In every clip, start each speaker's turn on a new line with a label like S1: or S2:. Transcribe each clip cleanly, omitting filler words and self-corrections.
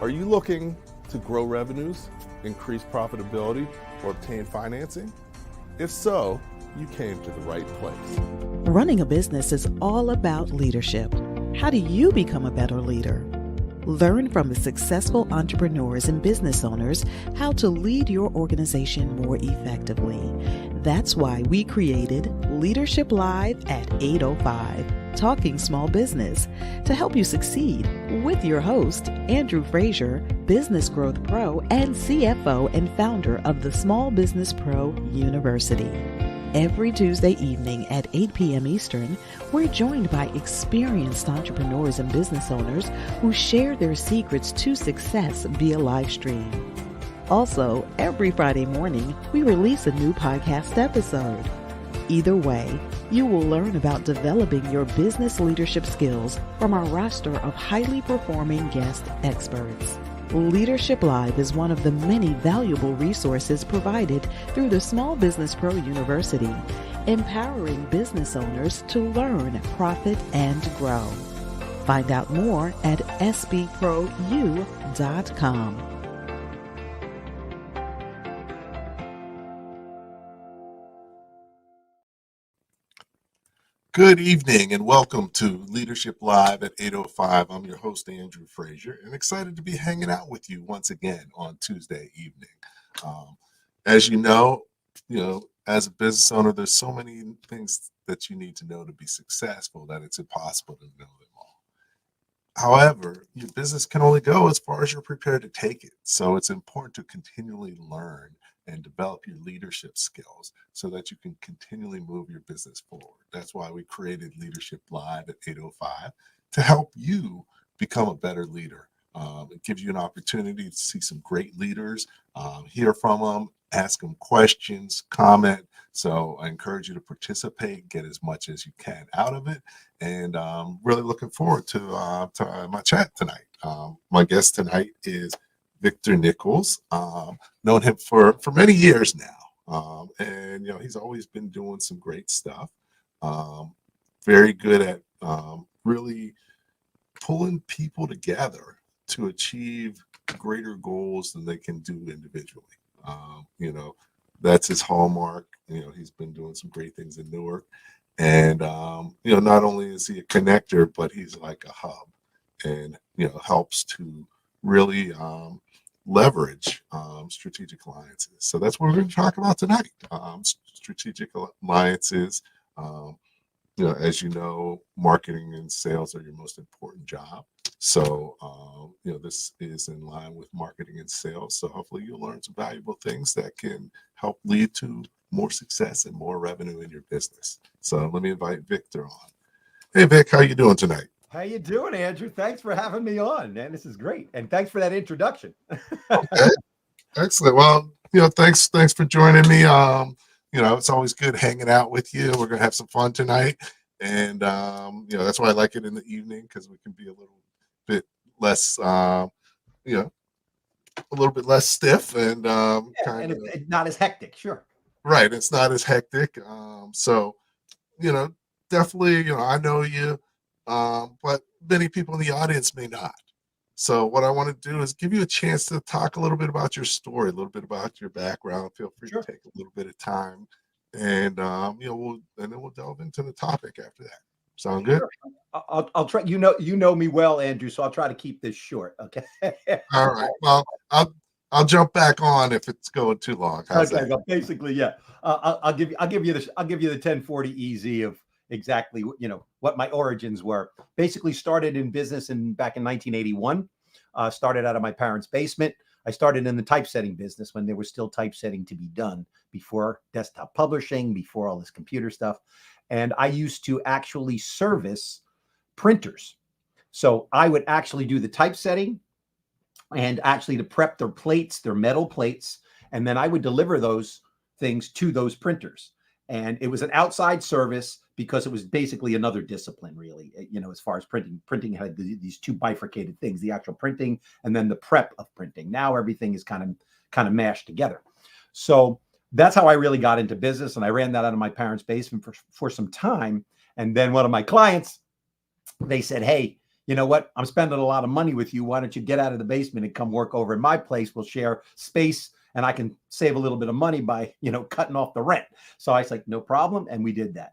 S1: Are you looking to grow revenues, increase profitability, or obtain financing? If so, you came to the right place.
S2: Running a business is all about leadership. How do you become a better leader? Learn from the successful entrepreneurs and business owners how to lead your organization more effectively. That's why we created Leadership Live at 8:05, Talking Small Business, to help you succeed with your host, Andrew Frazier, Business Growth Pro and CFO and founder of the Small Business Pro University. Every Tuesday evening at 8 p.m. Eastern, we're joined by experienced entrepreneurs and business owners who share their secrets to success via live stream. Also, every Friday morning, we release a new podcast episode. Either way, you will learn about developing your business leadership skills from our roster of highly performing guest experts. Leadership Live is one of the many valuable resources provided through the Small Business Pro University, empowering business owners to learn, profit, and grow. Find out more at sbprou.com.
S3: Good evening and welcome to Leadership Live at 8:05. I'm your host, Andrew Frazier, and excited to be hanging out with you once again on Tuesday evening. As you know, as a business owner, there's so many things that you need to know to be successful that it's impossible to know them all. However, your business can only go as far as you're prepared to take it. So it's important to continually learn and develop your leadership skills so that you can continually move your business forward. That's why we created Leadership Live at 8:05 to help you become a better leader. It gives you an opportunity to see some great leaders, hear from them, ask them questions, comment. So I encourage you to participate, get as much as you can out of it. And really looking forward to my chat tonight. My guest tonight is Victor Nichols. Known him for many years now. And, he's always been doing some great stuff. Very good at really pulling people together to achieve greater goals than they can do individually. That's his hallmark. He's been doing some great things in Newark. And, not only is he a connector, but he's like a hub and, helps to really leverage strategic alliances. So that's what we're going to talk about tonight. Strategic alliances. As you know, marketing and sales are your most important job. So, this is in line with marketing and sales. So hopefully you'll learn some valuable things that can help lead to more success and more revenue in your business. So let me invite Victor on. Hey, Vic, how you doing tonight?
S4: How you doing, Andrew? Thanks for having me on, man. This is great. And thanks for that introduction.
S3: Okay. Excellent. Well, thanks for joining me. It's always good hanging out with you. We're going to have some fun tonight. And, that's why I like it in the evening, because we can be a little bit less, a little bit less stiff and
S4: and it's not as hectic. Sure.
S3: Right. It's not as hectic. So, definitely, I know you, but many people in the audience may not. So what I want to do is give you a chance to talk a little bit about your story, a little bit about your background. Feel free to take a little bit of time, and we'll delve into the topic after that. Sound good?
S4: Sure. I'll try. You know me well, Andrew, so I'll try to keep this short. Okay.
S3: All right. Well, I'll jump back on if it's going too long. How's
S4: okay.
S3: that?
S4: Well, basically, yeah. I'll give you the 1040 easy of exactly what my origins were. Basically started in business back in 1981. Started out of my parents' basement. I started in the typesetting business when there was still typesetting to be done, before desktop publishing, before all this computer stuff. And I used to actually service printers. So I would actually do the typesetting and actually to prep their plates, their metal plates, and then I would deliver those things to those printers. And it was an outside service because it was basically another discipline, really, as far as printing. Printing had these two bifurcated things, the actual printing and then the prep of printing. Now everything is kind of mashed together. So that's how I really got into business. And I ran that out of my parents' basement for some time. And then one of my clients, they said, hey, you know what? I'm spending a lot of money with you. Why don't you get out of the basement and come work over in my place? We'll share space and I can save a little bit of money by, cutting off the rent. So I was like, no problem. And we did that.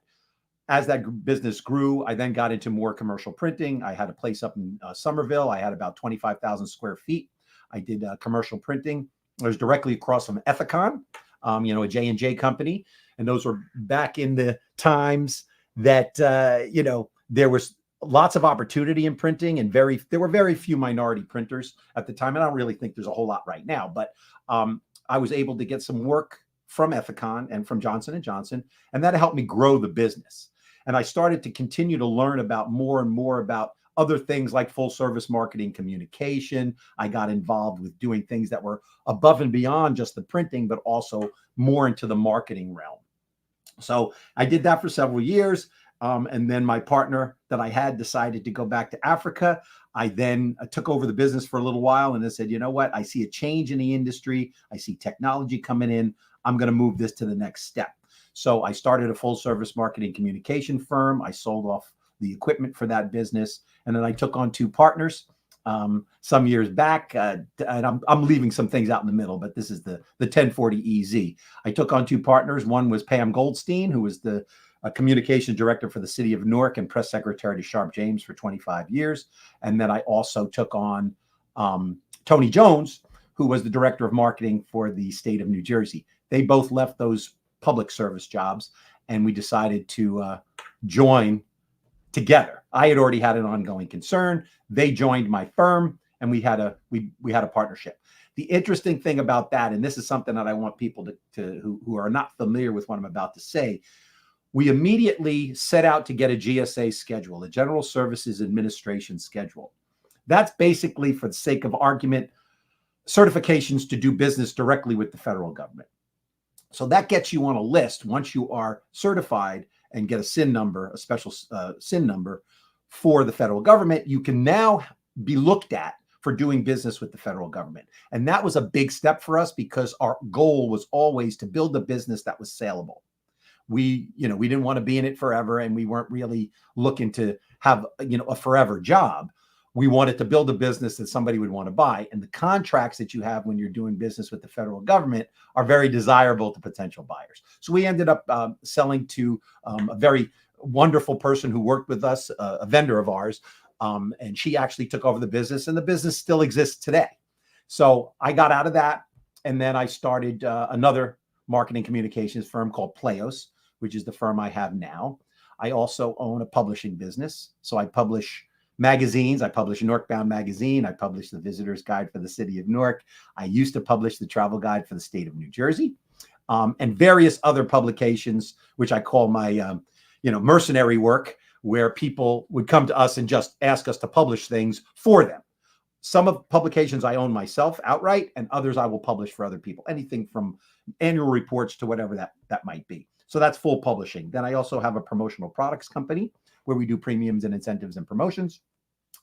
S4: As that business grew, I then got into more commercial printing. I had a place up in Somerville. I had about 25,000 square feet. I did commercial printing. I was directly across from Ethicon, a J&J company. And those were back in the times that, there was lots of opportunity in printing and there were very few minority printers at the time. And I don't really think there's a whole lot right now, but I was able to get some work from Ethicon and from Johnson & Johnson, and that helped me grow the business. And I started to continue to learn about more and more about other things like full service marketing communication. I got involved with doing things that were above and beyond just the printing, but also more into the marketing realm. So I did that for several years. And then my partner that I had decided to go back to Africa. I then took over the business for a little while and I said, you know what? I see a change in the industry. I see technology coming in. I'm going to move this to the next step. So I started a full service marketing communication firm. I sold off the equipment for that business. And then I took on two partners some years back. And I'm leaving some things out in the middle, but this is the 1040 EZ. I took on two partners. One was Pam Goldstein, who was the communications director for the city of Newark and press secretary to Sharp James for 25 years. And then I also took on Tony Jones, who was the director of marketing for the state of New Jersey. They both left those public service jobs and we decided to join together. I had already had an ongoing concern. They joined my firm and we had a partnership. The interesting thing about that, and this is something that I want people who are not familiar with what I'm about to say, we immediately set out to get a GSA schedule, a General Services Administration schedule. That's basically, for the sake of argument, certifications to do business directly with the federal government. So that gets you on a list once you are certified and get a SIN number, a special SIN number for the federal government. You can now be looked at for doing business with the federal government. And that was a big step for us because our goal was always to build a business that was saleable. We didn't want to be in it forever and we weren't really looking to have, a forever job. We wanted to build a business that somebody would want to buy. And the contracts that you have when you're doing business with the federal government are very desirable to potential buyers. So we ended up selling to a very wonderful person who worked with us, a vendor of ours. And she actually took over the business and the business still exists today. So I got out of that. And then I started another marketing communications firm called Pleos, which is the firm I have now. I also own a publishing business. So I publish magazines. I publish NewarkBound Magazine. I publish the Visitor's Guide for the city of Newark. I used to publish the Travel Guide for the state of New Jersey, and various other publications, which I call my, mercenary work, where people would come to us and just ask us to publish things for them. Some of publications I own myself outright, and others I will publish for other people. Anything from annual reports to whatever that might be. So that's full publishing. Then I also have a promotional products company where we do premiums and incentives and promotions.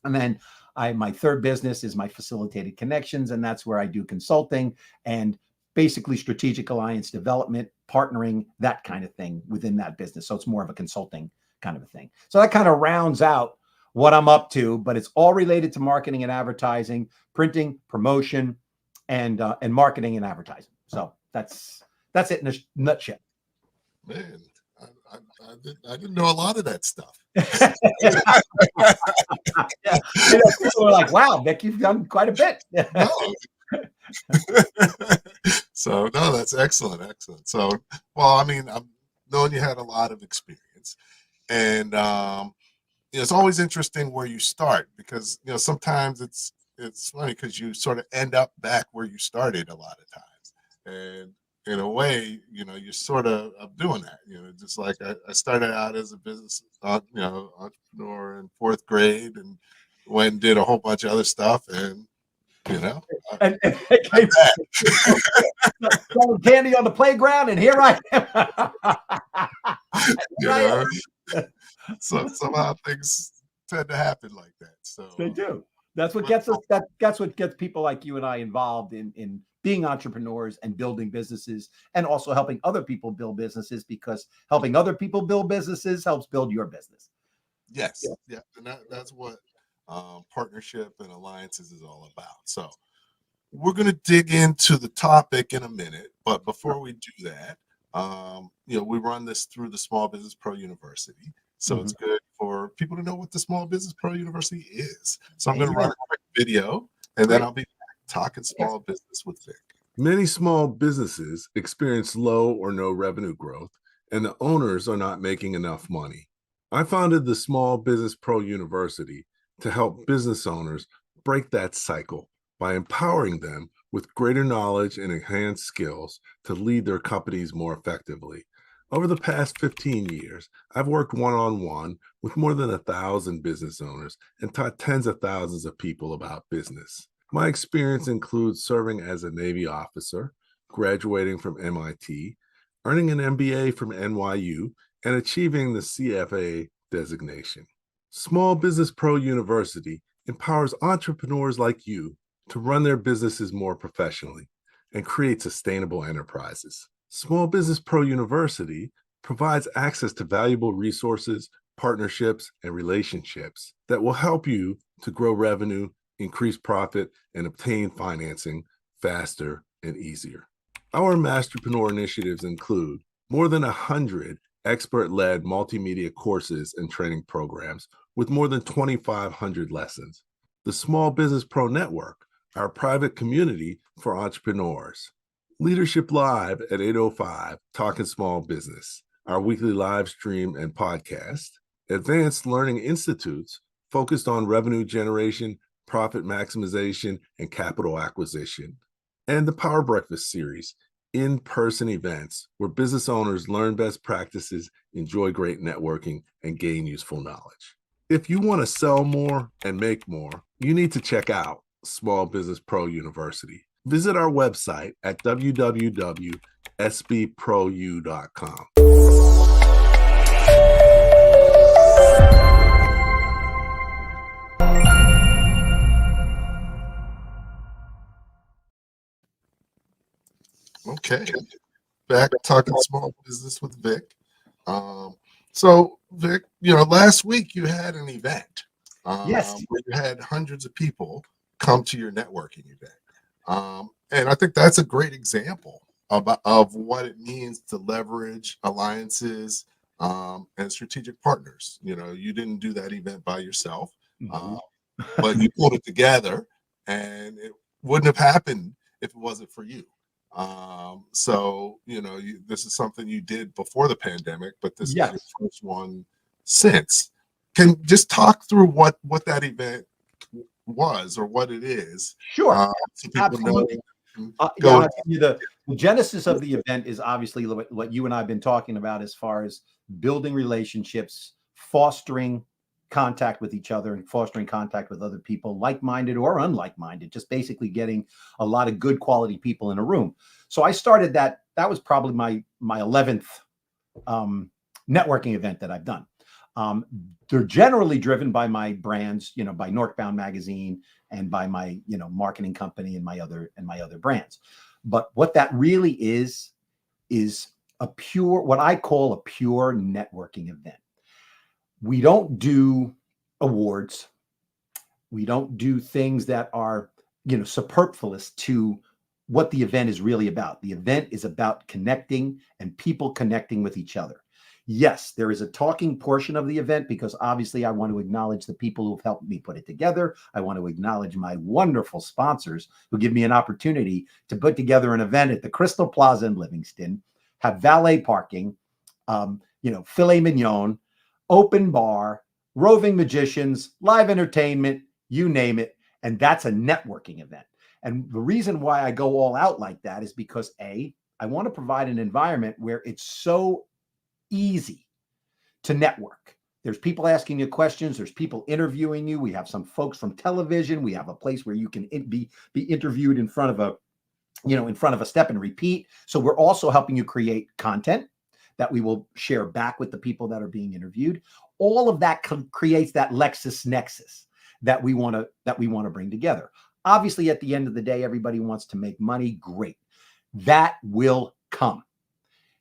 S4: And then my third business is my facilitated connections. And that's where I do consulting and basically strategic alliance development, partnering, that kind of thing within that business. So it's more of a consulting kind of a thing. So that kind of rounds out what I'm up to, but it's all related to marketing and advertising, printing, promotion, and marketing and advertising. So that's it in a nutshell.
S3: Man, I didn't know a lot of that stuff.
S4: Yeah. People are like, wow, Nick, you've done quite a bit.
S3: So, no, that's excellent. Excellent. So, well, I mean, I've known you had a lot of experience. And it's always interesting where you start because, sometimes it's funny because you sort of end up back where you started a lot of times. And in a way, you're sort of doing that, just like I started out as a business, entrepreneur in fourth grade and went and did a whole bunch of other stuff. And,
S4: and came selling candy on the playground. And here I am.
S3: So somehow things tend to happen like that. So
S4: they do. That's what gets us. That's what gets people like you and I involved in being entrepreneurs and building businesses, and also helping other people build businesses, because helping other people build businesses helps build your business.
S3: Yes, yeah, and that's what partnership and alliances is all about. So we're going to dig into the topic in a minute, but before we do that, we run this through the Small Business Pro University. So it's good for people to know what the Small Business Pro University is. So I'm going to run a quick video, and then I'll be talking small business with Vic. Many small businesses experience low or no revenue growth, and the owners are not making enough money. I founded the Small Business Pro University to help business owners break that cycle by empowering them with greater knowledge and enhanced skills to lead their companies more effectively. Over the past 15 years, I've worked one-on-one with more than 1,000 business owners and taught tens of thousands of people about business. My experience includes serving as a Navy officer, graduating from MIT, earning an MBA from NYU, and achieving the CFA designation. Small Business Pro University empowers entrepreneurs like you to run their businesses more professionally and create sustainable enterprises. Small Business Pro University provides access to valuable resources, partnerships, and relationships that will help you to grow revenue, increase profit, and obtain financing faster and easier. Our Masterpreneur initiatives include more than 100 expert-led multimedia courses and training programs with more than 2,500 lessons. The Small Business Pro Network, our private community for entrepreneurs. Leadership Live at 8:05, Talking Small Business, our weekly live stream and podcast. Advanced Learning Institutes focused on revenue generation, profit maximization, and capital acquisition. And the Power Breakfast series, in-person events where business owners learn best practices, enjoy great networking, and gain useful knowledge. If you want to sell more and make more, you need to check out Small Business Pro University. Visit our website at www.sbprou.com. Okay, back talking small business with Vic. So Vic, last week you had an event
S4: Yes.
S3: where you had hundreds of people come to your networking event. And I think that's a great example of what it means to leverage alliances and strategic partners. You didn't do that event by yourself, but you pulled it together, and it wouldn't have happened if it wasn't for you. This is something you did before the pandemic, but this is your first one since. Can just talk through what that event was or what it is?
S4: Sure.
S3: So people
S4: Absolutely.
S3: know.
S4: I'll tell you the genesis of the event is obviously what you and I have been talking about as far as building relationships, fostering contact with each other, and fostering contact with other people, like-minded or unlike-minded, just basically getting a lot of good quality people in a room. So I started that. That was probably my 11th networking event that I've done. They're generally driven by my brands, by NewarkBound Magazine and by my, marketing company and my other brands. But what that really is what I call a pure networking event. We don't do awards. We don't do things that are, superfluous to what the event is really about. The event is about connecting and people connecting with each other. Yes, there is a talking portion of the event because obviously I want to acknowledge the people who have helped me put it together. I want to acknowledge my wonderful sponsors who give me an opportunity to put together an event at the Crystal Plaza in Livingston, have valet parking, filet mignon, open bar, roving magicians, live entertainment, you name it. And that's a networking event. And the reason why I go all out like that is because I want to provide an environment where it's so easy to network. There's people asking you questions. There's people interviewing you. We have some folks from television. We have a place where you can be interviewed in front of a step and repeat. So we're also helping you create content that we will share back with the people that are being interviewed. All of that creates that LexisNexis that we want to bring together. Obviously, at the end of the day, everybody wants to make money. Great. That will come.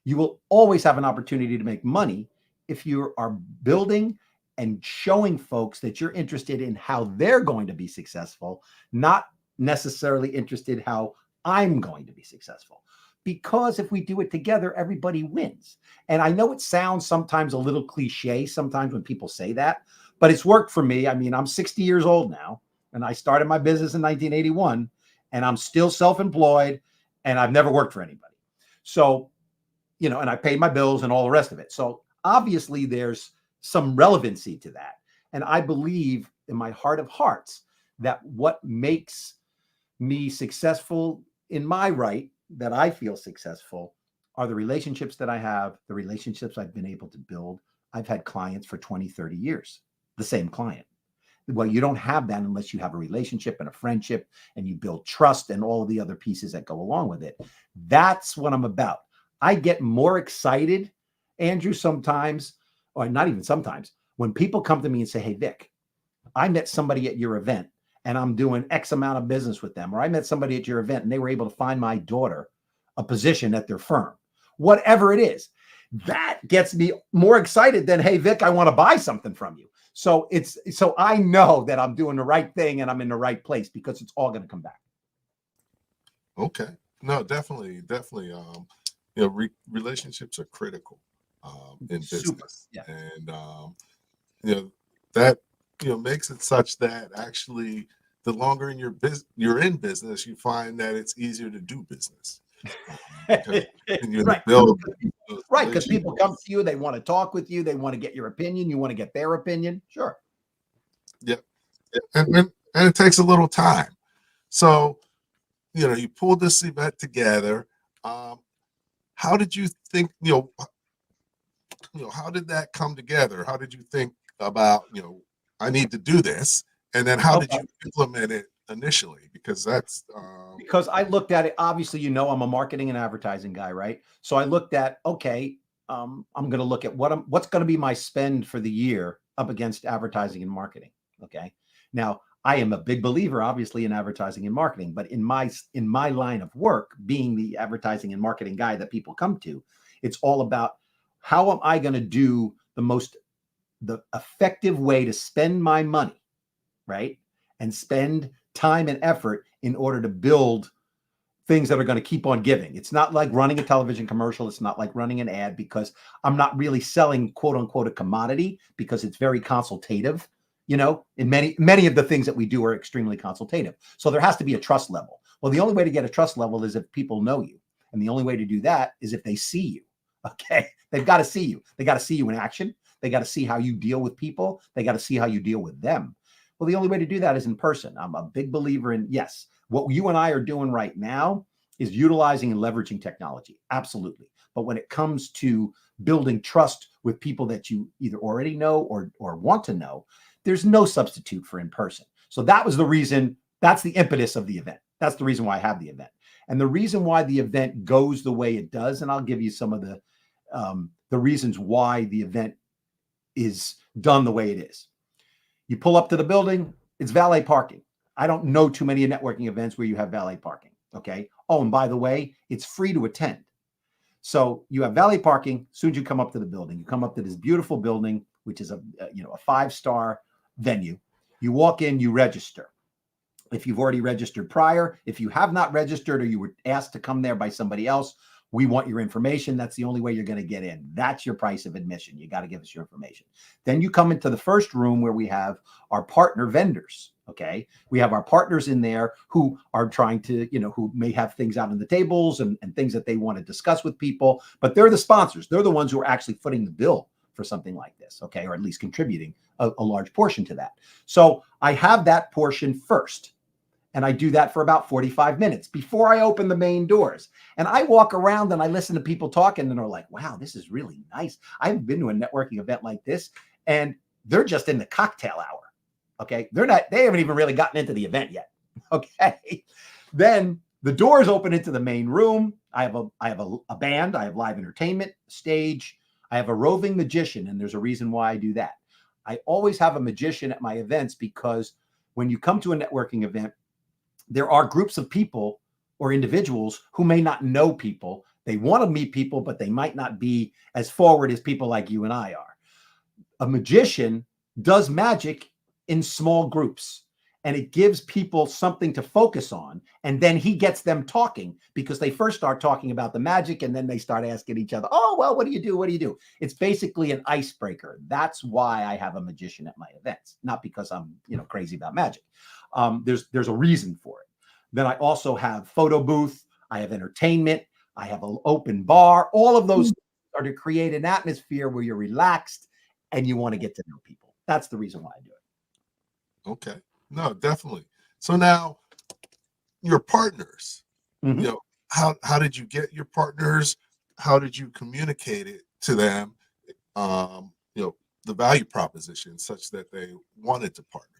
S4: You will always have an opportunity to make money if you are building and showing folks that you're interested in how they're going to be successful, not necessarily interested how I'm going to be successful. Because if we do it together, everybody wins. And I know it sounds sometimes a little cliche sometimes when people say that, but it's worked for me. I mean, I'm 60 years old now, and I started my business in 1981, and I'm still self-employed, and I've never worked for anybody. So, you know, and I paid my bills and all the rest of it. So obviously there's some relevancy to that. And I believe in my heart of hearts that what makes me successful in my right, that I feel successful, are the relationships that I have, the relationships I've been able to build. I've had clients for 20, 30 years, the same client. Well, you don't have that unless you have a relationship and a friendship and you build trust and all of the other pieces that go along with it. That's what I'm about. I get more excited, Andrew, sometimes, or not even sometimes, when people come to me and say, hey, Vic, I met somebody at your event and I'm doing X amount of business with them. Or I met somebody at your event and they were able to find my daughter a position at their firm. Whatever it is, that gets me more excited than, hey, Vic, I want to buy something from you. So I know that I'm doing the right thing and I'm in the right place because it's all going to come back.
S3: Okay. No, definitely. You know, relationships are critical in business.
S4: Yeah.
S3: And, you know, that, you know, makes it such that actually the longer you're in business, you find that it's easier to do business.
S4: Right.
S3: Build
S4: Right. Because people come to you, they want to talk with you, they want to get your opinion, you want to get their opinion. Sure.
S3: Yeah. And it takes a little time. So, you know, you pulled this event together. How did you think, how did that come together? How did you think about, I need to do this? And then how did you implement it initially? Because that's
S4: because I looked at it, obviously, I'm a marketing and advertising guy, right? So I looked at, okay, I'm going to look at what's going to be my spend for the year up against advertising and marketing. Okay. Now, I am a big believer, obviously, in advertising and marketing, but in my line of work, being the advertising and marketing guy that people come to, it's all about how am I going to do the effective way to spend my money, right? And spend time and effort in order to build things that are going to keep on giving. It's not like running a television commercial. It's not like running an ad, because I'm not really selling, quote unquote, a commodity, because it's very consultative. In many of the things that we do are extremely consultative. So there has to be a trust level. Well, the only way to get a trust level is if people know you. And the only way to do that is if they see you. Okay. They've got to see you. They got to see you in action. They got to see how you deal with people. They got to see how you deal with them. Well, the only way to do that is in person. I'm a big believer in, yes, what you and I are doing right now is utilizing and leveraging technology. Absolutely. But when it comes to building trust with people that you either already know or want to know, there's no substitute for in person. So that was the reason. That's the impetus of the event. That's the reason why I have the event. And the reason why the event goes the way it does, and I'll give you some of the reasons why the event is done the way it is. You pull up to the building, it's valet parking. I don't know too many networking events where you have valet parking. Okay. Oh, and by the way, it's free to attend. So you have valet parking. As soon as you come up to the building, you come up to this beautiful building, which is a 5-star venue. You walk in, you register. If you've already registered prior, if you have not registered or you were asked to come there by somebody else, we want your information. That's the only way you're going to get in. That's your price of admission. You got to give us your information. Then you come into the first room where we have our partner vendors. Okay. We have our partners in there who are trying to, who may have things out on the tables and things that they want to discuss with people, but they're the sponsors. They're the ones who are actually footing the bill for something like this. Okay. Or at least contributing a large portion to that. So I have that portion first. And I do that for about 45 minutes before I open the main doors. And I walk around and I listen to people talking and they're like, wow, this is really nice. I've been to a networking event like this, and they're just in the cocktail hour. Okay. They haven't even really gotten into the event yet. Okay. Then the doors open into the main room. I have a band. I have live entertainment, stage. I have a roving magician. And there's a reason why I do that. I always have a magician at my events, because when you come to a networking event, there are groups of people or individuals who may not know people. They want to meet people, but they might not be as forward as people like you and I are. A magician does magic in small groups, and it gives people something to focus on. And then he gets them talking, because they first start talking about the magic, and then they start asking each other, oh, well, what do you do? What do you do? It's basically an icebreaker. That's why I have a magician at my events, not because I'm, crazy about magic. There's a reason for it. Then I also have photo booth. I have entertainment. I have an open bar. All of those are to create an atmosphere where you're relaxed and you want to get to know people. That's the reason why I do it.
S3: Okay. No, definitely. So now your partners,
S4: Mhm.
S3: how did you get your partners? How did you communicate it to them? The value proposition such that they wanted to partner.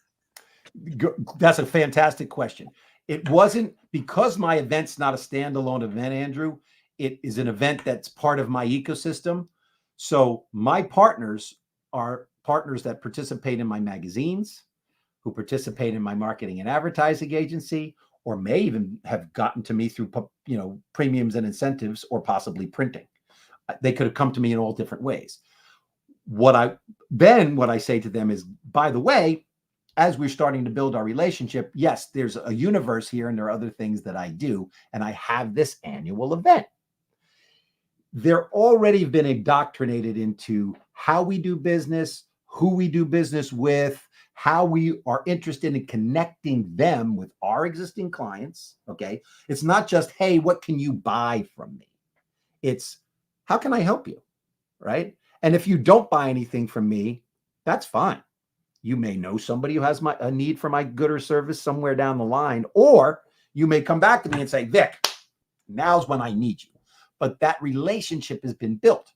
S4: That's a fantastic question. It wasn't because my event's not a standalone event, Andrew. It is an event that's part of my ecosystem. So my partners are partners that participate in my magazines, who participate in my marketing and advertising agency, or may even have gotten to me through, premiums and incentives, or possibly printing. They could have come to me in all different ways. What I say to them is, by the way, as we're starting to build our relationship, yes, there's a universe here, and there are other things that I do, and I have this annual event. They're already been indoctrinated into how we do business, who we do business with, how we are interested in connecting them with our existing clients. Okay. It's not just, hey, what can you buy from me? It's, how can I help you? Right. And if you don't buy anything from me, that's fine. You may know somebody who has a need for my good or service somewhere down the line, or you may come back to me and say, Vic, now's when I need you. But that relationship has been built.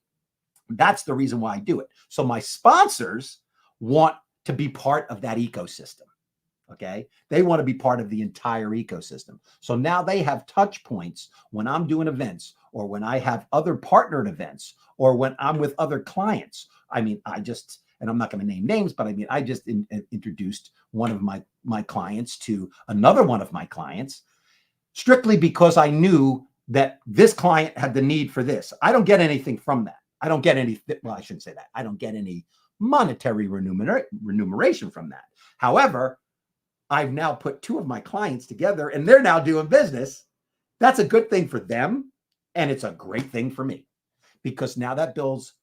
S4: That's the reason why I do it. So my sponsors want to be part of that ecosystem. Okay. They want to be part of the entire ecosystem. So now they have touch points when I'm doing events, or when I have other partnered events, or when I'm with other clients. And I'm not going to name names, but I just introduced one of my clients to another one of my clients, strictly because I knew that this client had the need for this. I don't get anything from that. I don't get any, well, I shouldn't say that. I don't get any monetary remuneration from that. However, I've now put two of my clients together, and they're now doing business. That's a good thing for them. And it's a great thing for me, because now that builds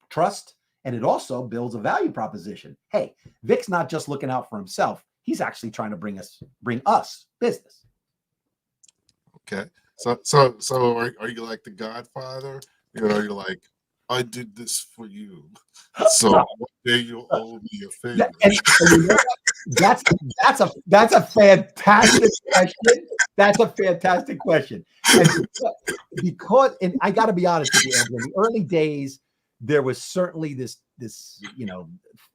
S4: trust, and it also builds a value proposition. Hey, Vic's not just looking out for himself. He's actually trying to bring us business.
S3: Okay. So are you like the Godfather? You're like, I did this for you, so one day you'll owe me a favor.
S4: That's a fantastic question. That's a fantastic question. And I got to be honest with you, Andrew, in the early days, there was certainly this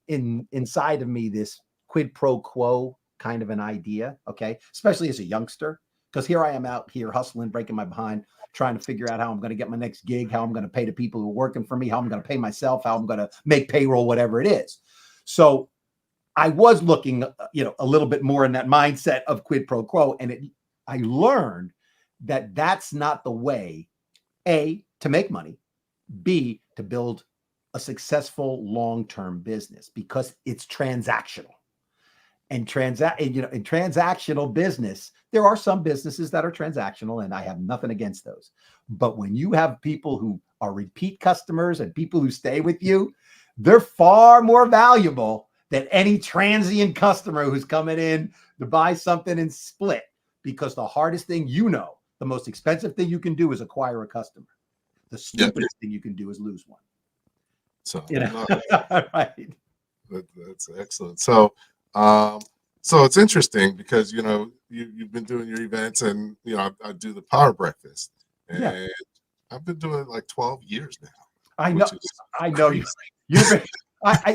S4: inside of me, this quid pro quo kind of an idea. Okay, especially as a youngster. Because here I am out here hustling, breaking my behind, trying to figure out how I'm going to get my next gig, how I'm going to pay the people who are working for me, how I'm going to pay myself, how I'm going to make payroll, whatever it is. So I was looking, a little bit more in that mindset of quid pro quo. And I learned that that's not the way, A, to make money, B, to build a successful long-term business, because it's transactional. And in transactional business, there are some businesses that are transactional, and I have nothing against those. But when you have people who are repeat customers and people who stay with you, they're far more valuable than any transient customer who's coming in to buy something and split. Because the hardest thing, the most expensive thing you can do is acquire a customer. The stupidest thing you can do is lose one.
S3: So,
S4: right.
S3: That's excellent. So it's interesting because you've been doing your events, and I do the Power Breakfast, and I've been doing it like 12 years now.
S4: I know you've been.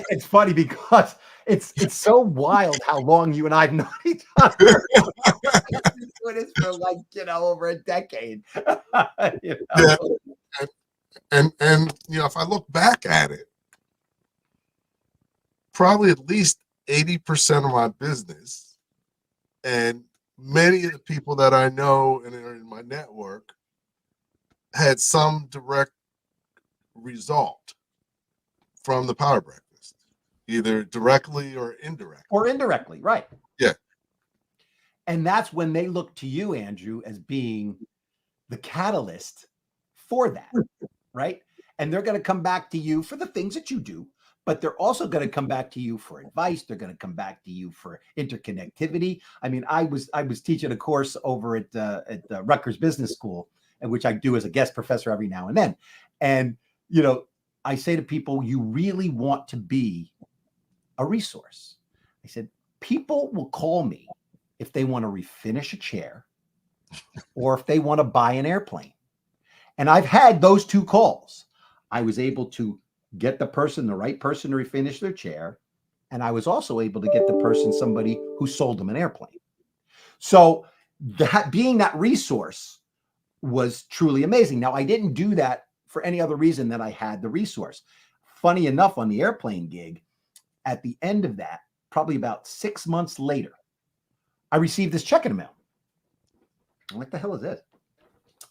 S4: It's funny because it's so wild how long you and I've known each other. Doing this for over a decade.
S3: Yeah. And if I look back at it, probably at least 80% of my business, and many of the people that I know and are in my network, had some direct result from the Power Breakfast. either directly or indirectly.
S4: Right?
S3: Yeah.
S4: And that's when they look to you, Andrew, as being the catalyst for that, right? And they're going to come back to you for the things that you do, but they're also going to come back to you for advice. They're going to come back to you for interconnectivity. I mean, I was teaching a course over at Rutgers Business School, in which I do as a guest professor every now and then. And, I say to people, you really want to be a resource. I said, people will call me if they want to refinish a chair or if they want to buy an airplane. And I've had those two calls. I was able to get the right person to refinish their chair. And I was also able to get the person somebody who sold them an airplane. So that being that resource was truly amazing. Now, I didn't do that for any other reason than I had the resource. Funny enough, on the airplane gig, at the end of that, probably about 6 months later, I received this check in the mail. What the hell is this?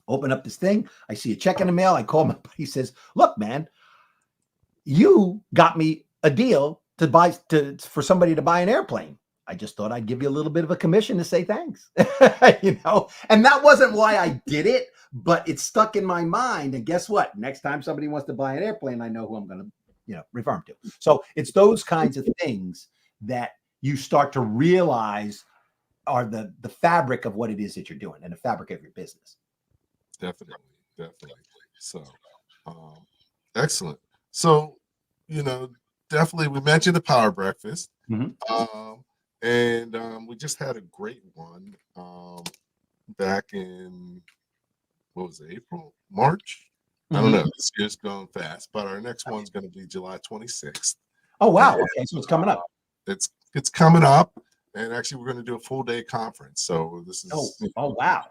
S4: Open up this thing. I see a check in the mail. I call my buddy. He says, look, man, you got me a deal for somebody to buy an airplane. I just thought I'd give you a little bit of a commission to say thanks, and that wasn't why I did it, but it stuck in my mind. And guess what? Next time somebody wants to buy an airplane, I know who I'm going to, refer them to. So it's those kinds of things that you start to realize are the fabric of what it is that you're doing and the fabric of your business.
S3: Definitely. So, excellent. So, definitely we mentioned the Power Breakfast.
S4: Mm-hmm.
S3: And we just had a great one back in, what was it, April, March?
S4: Mm-hmm.
S3: I don't know. This year's going fast, but our next one's going to be July 26th.
S4: Oh, wow. Okay, so it's coming up.
S3: It's coming up, and actually we're going to do a full day conference. So this is
S4: oh wow.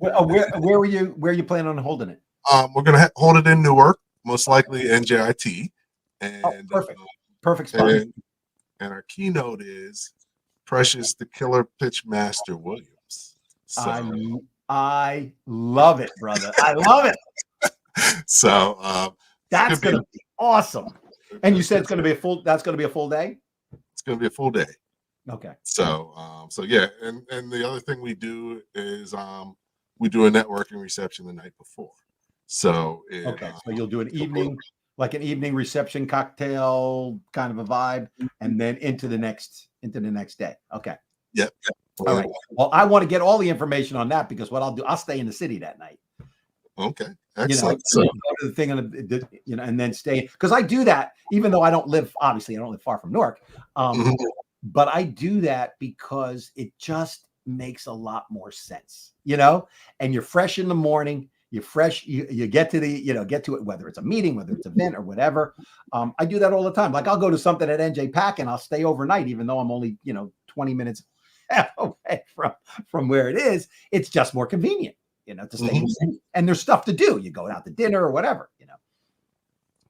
S4: Where are you planning on holding it?
S3: We're going to hold it in Newark, most likely NJIT, and
S4: perfect spot.
S3: And our keynote is Precious the Killer Pitch Master Williams. So,
S4: I love it, brother. I love it.
S3: So
S4: that's going to be awesome. And you said it's going to be that's going to be a full day?
S3: It's going to be a full day.
S4: Okay.
S3: So yeah, and the other thing we do is we do a networking reception the night before. So
S4: so you'll do an evening reception cocktail kind of a vibe, and then into the next day. Okay.
S3: Yep.
S4: All right. Well, I want to get all the information on that, because what I'll do, I'll stay in the city that night.
S3: Okay. Excellent.
S4: Go to the thing and then stay, because I do that even though I don't live far from Newark. But I do that because it just makes a lot more sense, and you're fresh in the morning. You're fresh. You get to it, whether it's a meeting, whether it's an event or whatever. I do that all the time. Like I'll go to something at NJ Pack and I'll stay overnight, even though I'm only, 20 minutes away from where it is. It's just more convenient, to stay. And there's stuff to do. You go out to dinner or whatever,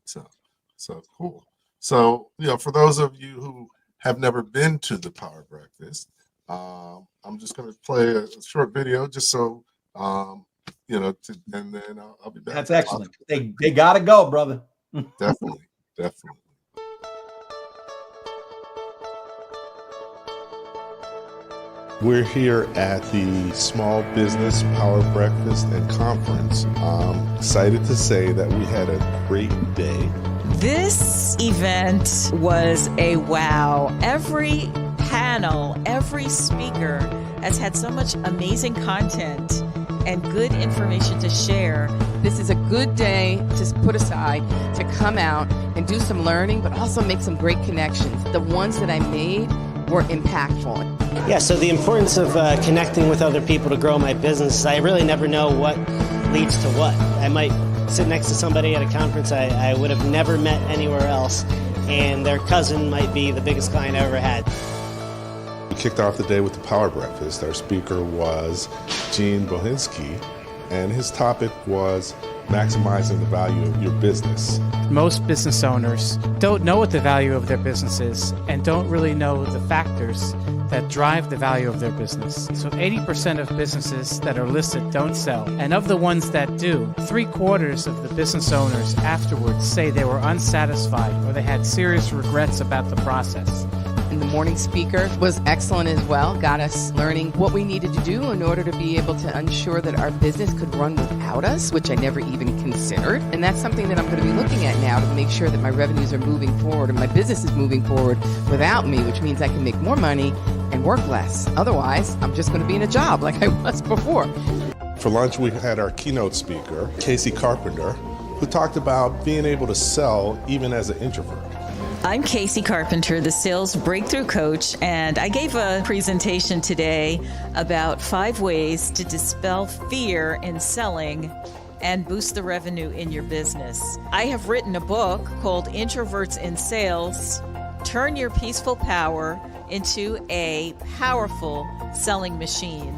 S3: So cool. So, for those of you who have never been to the Power Breakfast, I'm just going to play a short video just so, and then I'll be back.
S4: That's excellent. They got to go, brother.
S3: Definitely. We're here at the Small Business Power Breakfast and Conference. I'm excited to say that we had a great day.
S5: This event was a wow. Every panel, every speaker has had so much amazing content and good information to share.
S6: This is a good day to put aside to come out and do some learning, but also make some great connections. The ones that I made were impactful.
S7: Yeah, so the importance of connecting with other people to grow my business is I really never know what leads to what. I might sit next to somebody at a conference I would have never met anywhere else, and their cousin might be the biggest client I ever had.
S3: We kicked off the day with the Power Breakfast. Our speaker was Gene Bohinski, and his topic was maximizing the value of your business.
S8: Most business owners don't know what the value of their business is and don't really know the factors that drive the value of their business. So 80% of businesses that are listed don't sell. And of the ones that do, 3/4 of the business owners afterwards say they were unsatisfied or they had serious regrets about the process.
S6: And the morning speaker was excellent as well, got us learning what we needed to do in order to be able to ensure that our business could run without us, which I never even considered. And that's something that I'm going to be looking at now to make sure that my revenues are moving forward and my business is moving forward without me, which means I can make more money and work less. Otherwise, I'm just going to be in a job like I was before.
S1: For lunch, we had our keynote speaker, Casey Carpenter, who talked about being able to sell even as an introvert.
S5: I'm Casey Carpenter, the sales breakthrough coach, and I gave a presentation today about 5 ways to dispel fear in selling and boost the revenue in your business. I have written a book called Introverts in Sales: Turn Your Peaceful Power into a Powerful Selling Machine.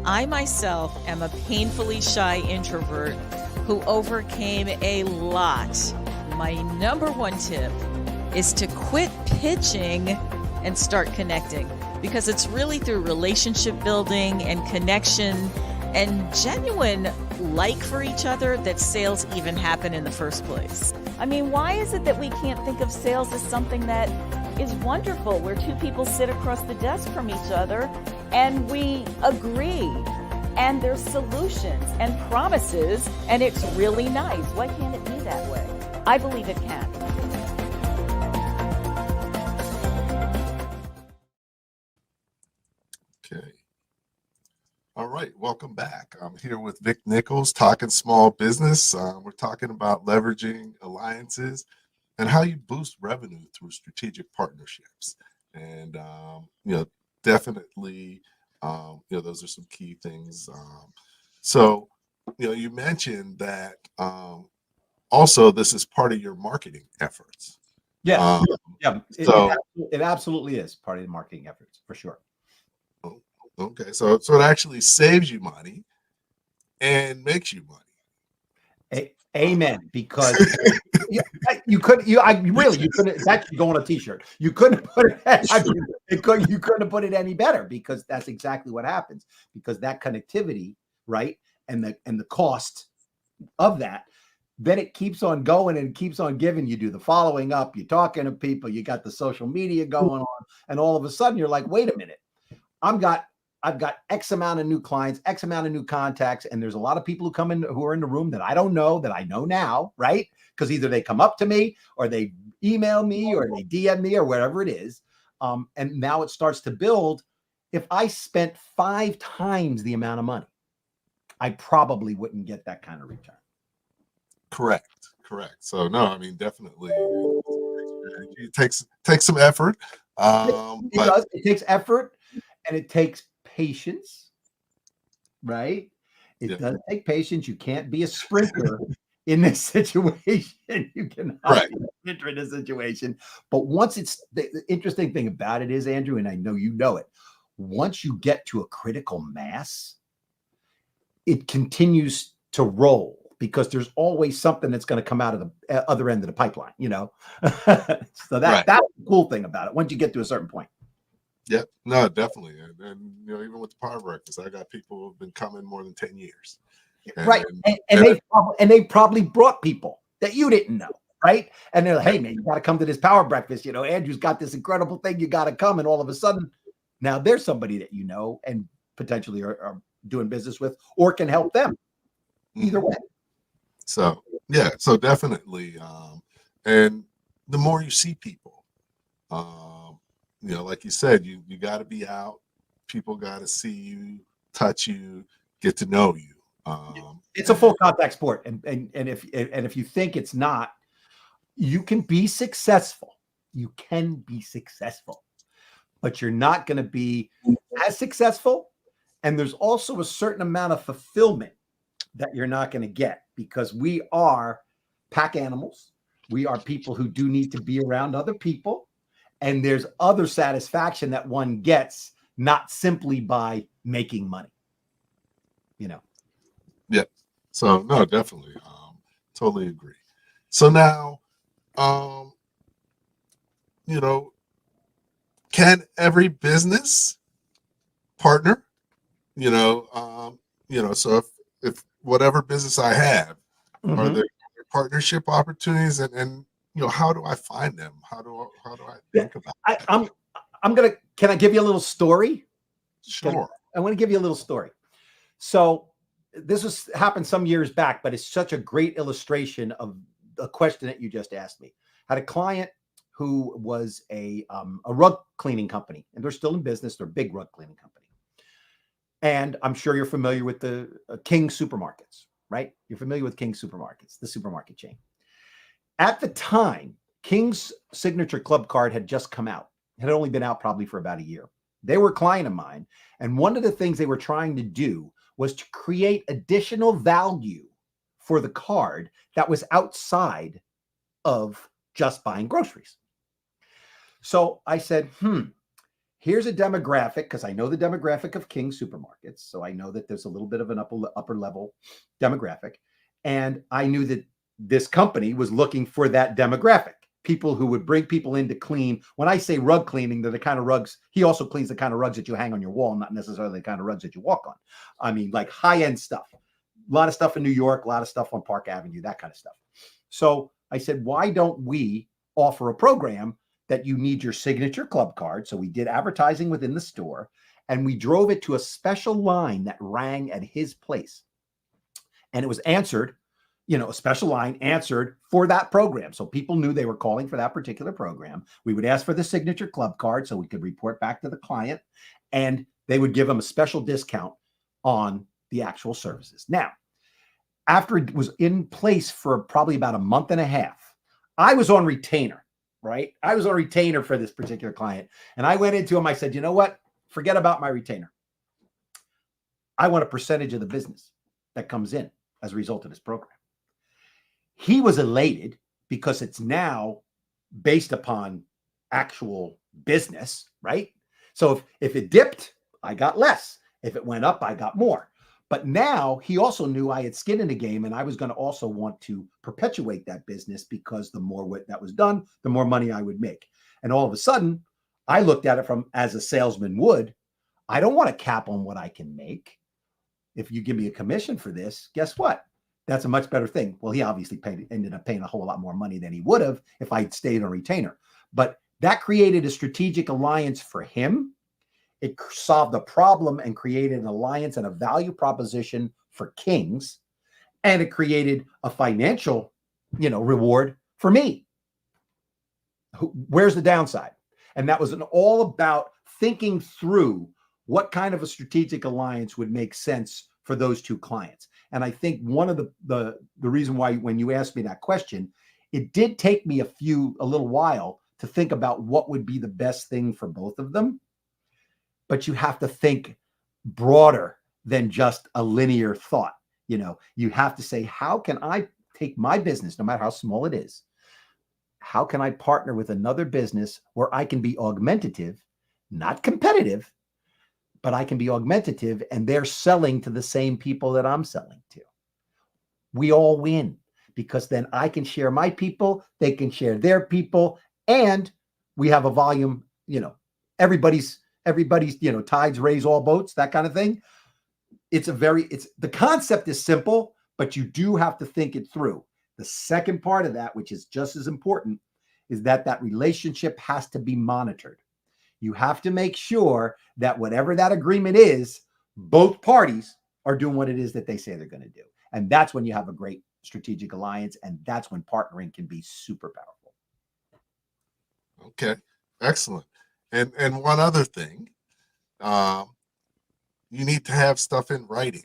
S5: I myself am a painfully shy introvert who overcame a lot. My number one tip is to quit pitching and start connecting, because it's really through relationship building and connection and genuine like for each other that sales even happen in the first place.
S9: I mean, why is it that we can't think of sales as something that is wonderful, where two people sit across the desk from each other and we agree and there's solutions and promises and it's really nice? Why can't it be that way? I believe it can.
S3: Okay. All right, welcome back. I'm here with Vic Nichols, talking small business. We're talking about leveraging alliances and how you boost revenue through strategic partnerships. And definitely, those are some key things. So you mentioned that also this is part of your marketing efforts.
S4: Yes,
S3: So
S4: it absolutely is part of the marketing efforts for sure.
S3: okay, so it actually saves you money and makes you money.
S4: Amen. Because you couldn't. That should go on a T-shirt. You couldn't put it. You couldn't put it any better, because that's exactly what happens. Because that connectivity, right, and the cost of that, then it keeps on going and keeps on giving. You do the following up. You're talking to people. You got the social media going on, and all of a sudden you're like, wait a minute, I've got X amount of new clients, X amount of new contacts, and there's a lot of people who come in who are in the room that I don't know, that I know now, right? Because either they come up to me or they email me or they DM me or whatever it is. And now it starts to build. If I spent 5 times the amount of money, I probably wouldn't get that kind of return.
S3: Correct. So no, I mean, definitely it takes some effort.
S4: It takes effort, and it takes patience, right? It does take patience. You can't be a sprinter in this situation. You cannot be a sprinter in this situation. But once it's the interesting thing about it is, Andrew, and I know you know it, once you get to a critical mass, it continues to roll, because there's always something that's going to come out of the other end of the pipeline, So that's the cool thing about it. Once you get to a certain point.
S3: Yep. No, definitely. And even with the Power Breakfast, I got people who've been coming more than 10 years.
S4: And they probably brought people that you didn't know, right? And they're like, hey, man, you got to come to this Power Breakfast. Andrew's got this incredible thing. You got to come. And all of a sudden, now there's somebody that you know and potentially are doing business with, or can help them. Either way.
S3: So, so definitely. And the more you see people, like you said, you got to be out. People got to see you, touch you, get to know you.
S4: It's a full contact sport, and if you think it's not, you can be successful. You can be successful, but you're not going to be as successful. And there's also a certain amount of fulfillment that you're not going to get, because we are pack animals. We are people who do need to be around other people. And there's other satisfaction that one gets, not simply by making money,
S3: Yeah. So no, definitely. Totally agree. So now, can every business partner? So if whatever business I have, are there partnership opportunities, and how do I find them? How do I think about it?
S4: Can I give you a little story?
S3: Sure.
S4: I want to give you a little story. So this happened some years back, but it's such a great illustration of the question that you just asked me. I had a client who was a rug cleaning company, and they're still in business. They're a big rug cleaning company. And I'm sure you're familiar with the King supermarkets, right? You're familiar with King supermarkets, the supermarket chain. At the time, King's signature club card had just come out. It had only been out probably for about a year. They were a client of mine. And one of the things they were trying to do was to create additional value for the card that was outside of just buying groceries. So I said, here's a demographic, because I know the demographic of King supermarkets. So I know that there's a little bit of an upper level demographic. And I knew that this company was looking for that demographic. People who would bring people in to clean. When I say rug cleaning, they're the kind of rugs. He also cleans the kind of rugs that you hang on your wall, not necessarily the kind of rugs that you walk on. I mean, like high-end stuff. A lot of stuff in New York, a lot of stuff on Park Avenue, that kind of stuff. So I said, why don't we offer a program that you need your signature club card? So we did advertising within the store, and we drove it to a special line that rang at his place. And it was answered, a special line answered for that program. So people knew they were calling for that particular program. We would ask for the signature club card so we could report back to the client, and they would give them a special discount on the actual services. Now, after it was in place for probably about a month and a half, I was on retainer, right? I was on retainer for this particular client. And I went into him, I said, you know what? Forget about my retainer. I want a percentage of the business that comes in as a result of this program. He was elated because it's now based upon actual business, right? So if it dipped, I got less. If it went up, I got more. But now he also knew I had skin in the game, and I was going to also want to perpetuate that business, because the more that was done, the more money I would make. And all of a sudden, I looked at it as a salesman would. I don't want a cap on what I can make. If you give me a commission for this, guess what? That's a much better thing. Well, he obviously ended up paying a whole lot more money than he would have if I'd stayed on retainer. But that created a strategic alliance for him. It solved a problem and created an alliance and a value proposition for Kings. And it created a financial, reward for me. Where's the downside? And that was all about thinking through what kind of a strategic alliance would make sense for those two clients. And I think one of the reason why, when you asked me that question, it did take me a little while to think about what would be the best thing for both of them. But you have to think broader than just a linear thought. You have to say, how can I take my business, no matter how small it is? How can I partner with another business where I can be augmentative, not competitive, but I can be augmentative, and they're selling to the same people that I'm selling to? We all win, because then I can share my people, they can share their people, and we have a volume, everybody's, tides raise all boats, that kind of thing. The concept is simple, but you do have to think it through. The second part of that, which is just as important, is that relationship has to be monitored. You have to make sure that whatever that agreement is, both parties are doing what it is that they say they're going to do. And that's when you have a great strategic alliance. And that's when partnering can be super powerful.
S3: Okay, excellent. And one other thing, you need to have stuff in writing.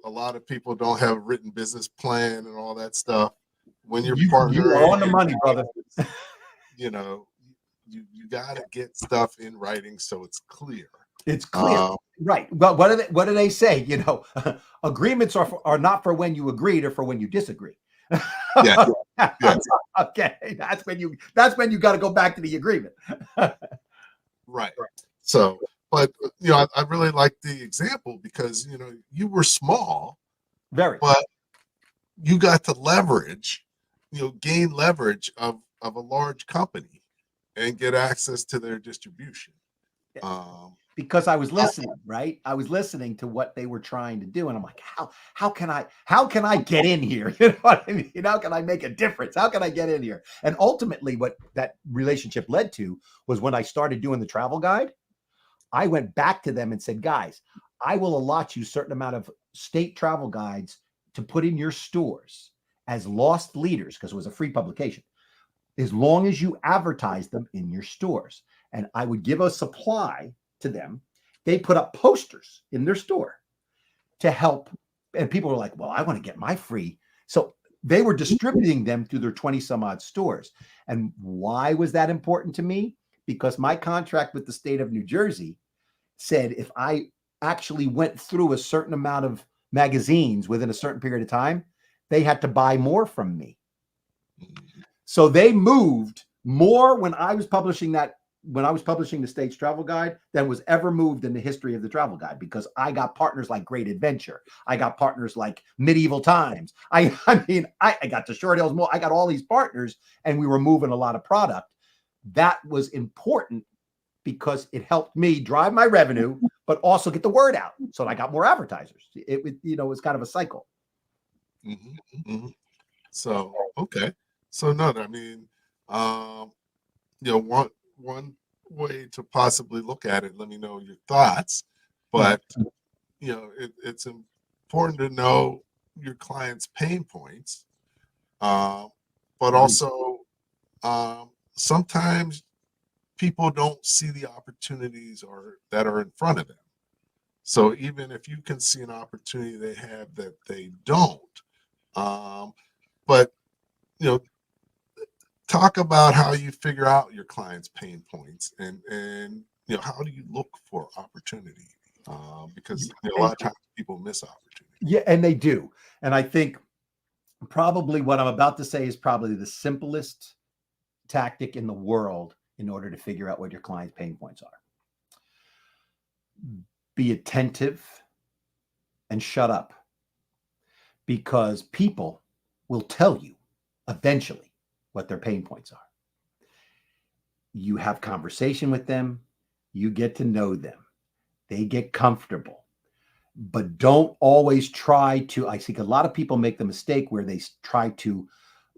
S3: A lot of people don't have a written business plan and all that stuff. When you're partnering,
S4: you are on the money, brother.
S3: You got to get stuff in writing so it's clear.
S4: It's clear, right? Well, what do they say? Agreements are not for when you agree, they're for when you disagree.
S3: Yeah. Yes.
S4: Okay, that's when you got to go back to the agreement.
S3: Right. So, but I really like the example, because you were small,
S4: very,
S3: but you got to leverage, gain leverage of a large company. and get access to their distribution.
S4: Because I was listening, right? I was listening to what they were trying to do, and I'm like, how can I get in here? You know what I mean? How can I make a difference? How can I get in here? And ultimately, what that relationship led to was when I started doing the travel guide, I went back to them and said, guys, I will allot you a certain amount of state travel guides to put in your stores as lost leaders, because it was a free publication, as long as you advertise them in your stores. And I would give a supply to them. They put up posters in their store to help. And people were like, well, I want to get my free. So they were distributing them through their 20 some odd stores. And why was that important to me? Because my contract with the state of New Jersey said if I actually went through a certain amount of magazines within a certain period of time, they had to buy more from me. So they moved more when I was publishing the state's travel guide than was ever moved in the history of the travel guide, because I got partners like Great Adventure. I got partners like Medieval Times. I got the Short Hills Mall. I got all these partners, and we were moving a lot of product. That was important because it helped me drive my revenue, but also get the word out. So I got more advertisers. It was kind of a cycle.
S3: Mm-hmm, mm-hmm. So, okay. So no, I mean, one way to possibly look at it, let me know your thoughts, but it's important to know your client's pain points, but also sometimes people don't see the opportunities that are in front of them. So even if you can see an opportunity they have that they don't, but talk about how you figure out your client's pain points, and how do you look for opportunity? Because a lot of times people miss opportunity.
S4: Yeah, and they do. And I think probably what I'm about to say is probably the simplest tactic in the world in order to figure out what your client's pain points are. Be attentive and shut up, because people will tell you eventually what their pain points are. You have conversation with them, you get to know them, they get comfortable, but don't always try to. I think a lot of people make the mistake where they try to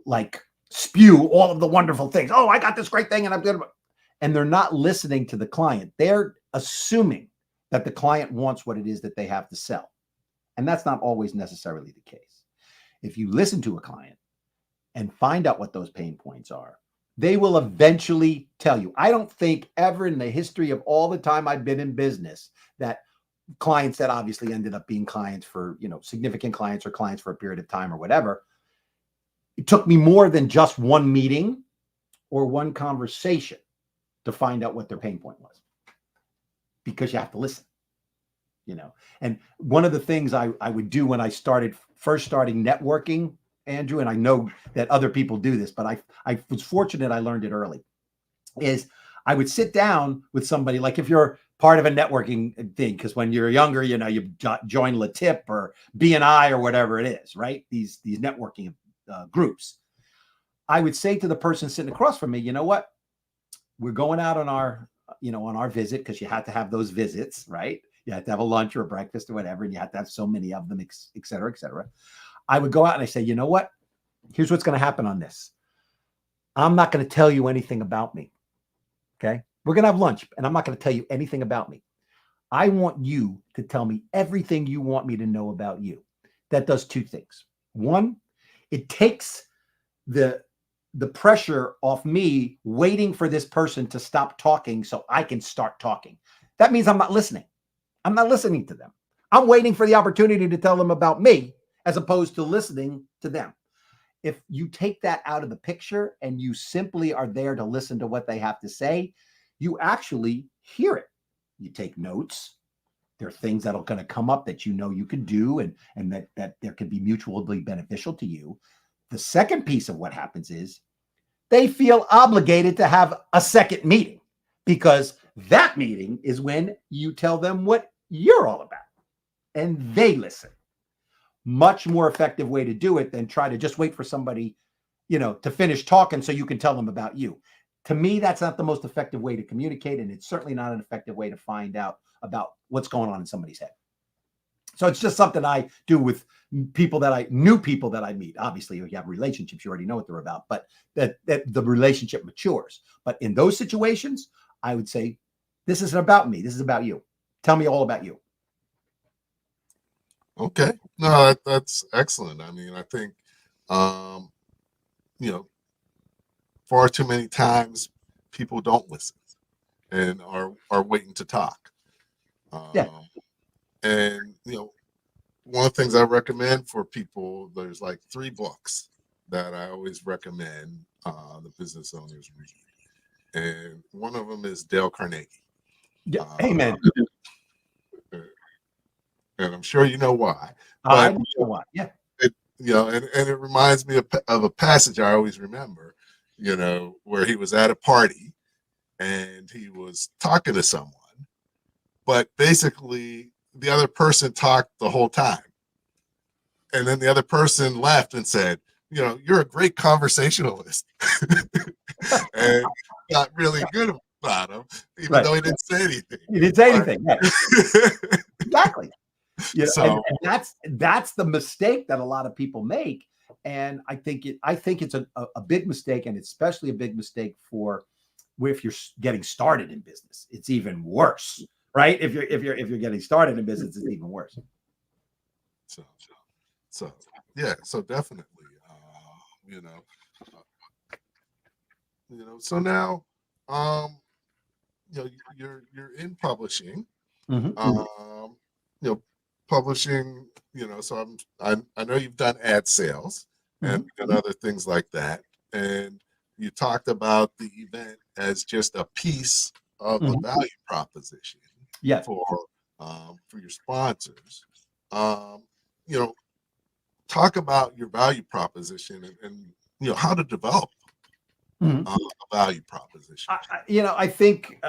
S4: like spew all of the wonderful things. Oh, I got this great thing and I'm good. And they're not listening to the client. They're assuming that the client wants what it is that they have to sell. And that's not always necessarily the case. If you listen to a client and find out what those pain points are, they will eventually tell you. I don't think ever in the history of all the time I've been in business that clients that obviously ended up being clients for, significant clients or clients for a period of time or whatever, it took me more than just one meeting or one conversation to find out what their pain point was, because you have to listen. And one of the things I would do when I first starting networking, Andrew, and I know that other people do this, but I was fortunate I learned it early, is I would sit down with somebody, like if you're part of a networking thing, because when you're younger, you join LaTip or BNI or whatever it is, right? These networking groups. I would say to the person sitting across from me, you know what? We're going out on our visit, because you had to have those visits, right? You had to have a lunch or a breakfast or whatever, and you had to have so many of them, et cetera, et cetera. I would go out and I say, you know what? Here's what's going to happen on this. I'm not going to tell you anything about me. Okay? We're going to have lunch, and I'm not going to tell you anything about me. I want you to tell me everything you want me to know about you. That does two things. One, it takes the pressure off me waiting for this person to stop talking so I can start talking. That means I'm not listening. I'm not listening to them. I'm waiting for the opportunity to tell them about me, as opposed to listening to them. If you take that out of the picture and you simply are there to listen to what they have to say, you actually hear it. You take notes. There are things that are going to come up that you can do and that there can be mutually beneficial to you. The second piece of what happens is they feel obligated to have a second meeting, because that meeting is when you tell them what you're all about and they listen. Much more effective way to do it than try to just wait for somebody, to finish talking so you can tell them about you. To me, that's not the most effective way to communicate, and it's certainly not an effective way to find out about what's going on in somebody's head. So it's just something I do with people that new people that I meet. Obviously, you have relationships, you already know what they're about, but that the relationship matures. But in those situations, I would say, this isn't about me. This is about you. Tell me all about you.
S3: Okay. No, that's excellent. I mean, I think, you know, far too many times people don't listen and are waiting to talk.
S4: Yeah.
S3: And, one of the things I recommend for people, there's like 3 books that I always recommend the business owners read. And one of them is Dale Carnegie.
S4: Yeah. Amen.
S3: And I'm sure you know why.
S4: I
S3: But
S4: know why. Yeah.
S3: it, and it reminds me of a passage I always remember, where he was at a party and he was talking to someone, but basically the other person talked the whole time. And then the other person left and said, you're a great conversationalist. And got really good about him, even though he didn't say anything.
S4: He didn't say anything. Right. Exactly.
S3: So,
S4: and that's the mistake that a lot of people make. And I think it's a big mistake, and especially a big mistake if you're getting started in business. It's even worse, right? If you're getting started in business, it's even worse.
S3: So yeah, so definitely, so now, you're in publishing, publishing, so I know you've done ad sales and other things like that. And you talked about the event as just a piece of the value proposition for your sponsors. Talk about your value proposition and how to develop a value proposition.
S4: I think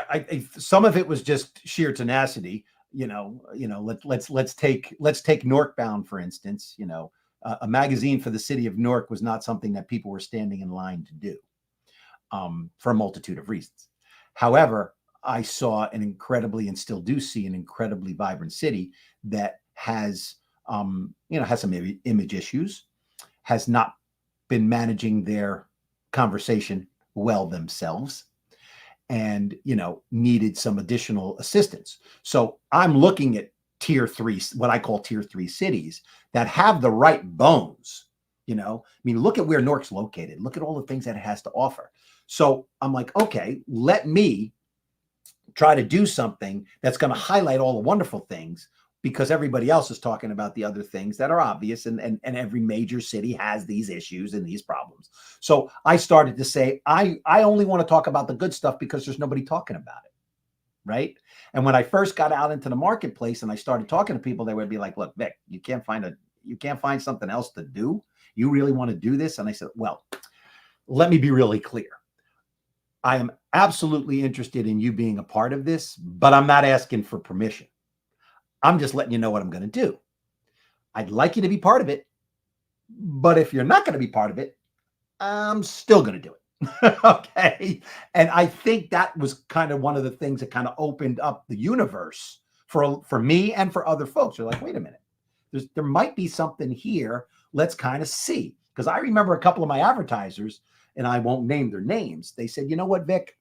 S4: some of it was just sheer tenacity. Let's take NewarkBound, for instance. A magazine for the city of Newark was not something that people were standing in line to do, for a multitude of reasons. However, I saw and still do see an incredibly vibrant city that has some image issues, has not been managing their conversation well themselves, and needed some additional assistance. So I'm looking at tier 3, what I call tier 3 cities that have the right bones. Look at where Newark's located. Look at all the things that it has to offer. So I'm like, okay, let me try to do something that's going to highlight all the wonderful things, because everybody else is talking about the other things that are obvious, and every major city has these issues and these problems. So I started to say, I only want to talk about the good stuff because there's nobody talking about it, right? And when I first got out into the marketplace and I started talking to people, they would be like, look, Vic, you can't find something else to do? You really want to do this? And I said, well, let me be really clear. I am absolutely interested in you being a part of this, but I'm not asking for permission. I'm just letting you know what I'm going to do. I'd like you to be part of it, but if you're not going to be part of it, I'm still going to do it. Okay. And I think that was kind of one of the things that kind of opened up the universe for me and for other folks. They're like, wait a minute, there might be something here. Let's kind of see. Because I remember a couple of my advertisers, and I won't name their names, they said, you know what, Vic,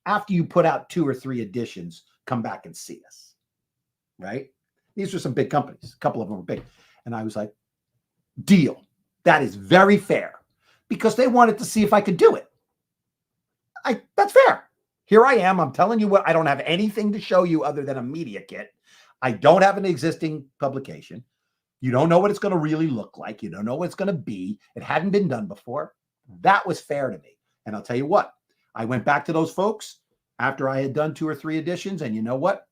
S4: after you put out 2 or 3 editions, come back and see us. Right? These were some big companies. A couple of them were big. And I was like, deal. That is very fair, because they wanted to see if I could do it. That's fair. Here I am. I'm telling you what, I don't have anything to show you other than a media kit. I don't have an existing publication. You don't know what it's going to really look like. You don't know what it's going to be. It hadn't been done before. That was fair to me. And I'll tell you what, I went back to those folks after I had done 2 or 3 editions, and you know what?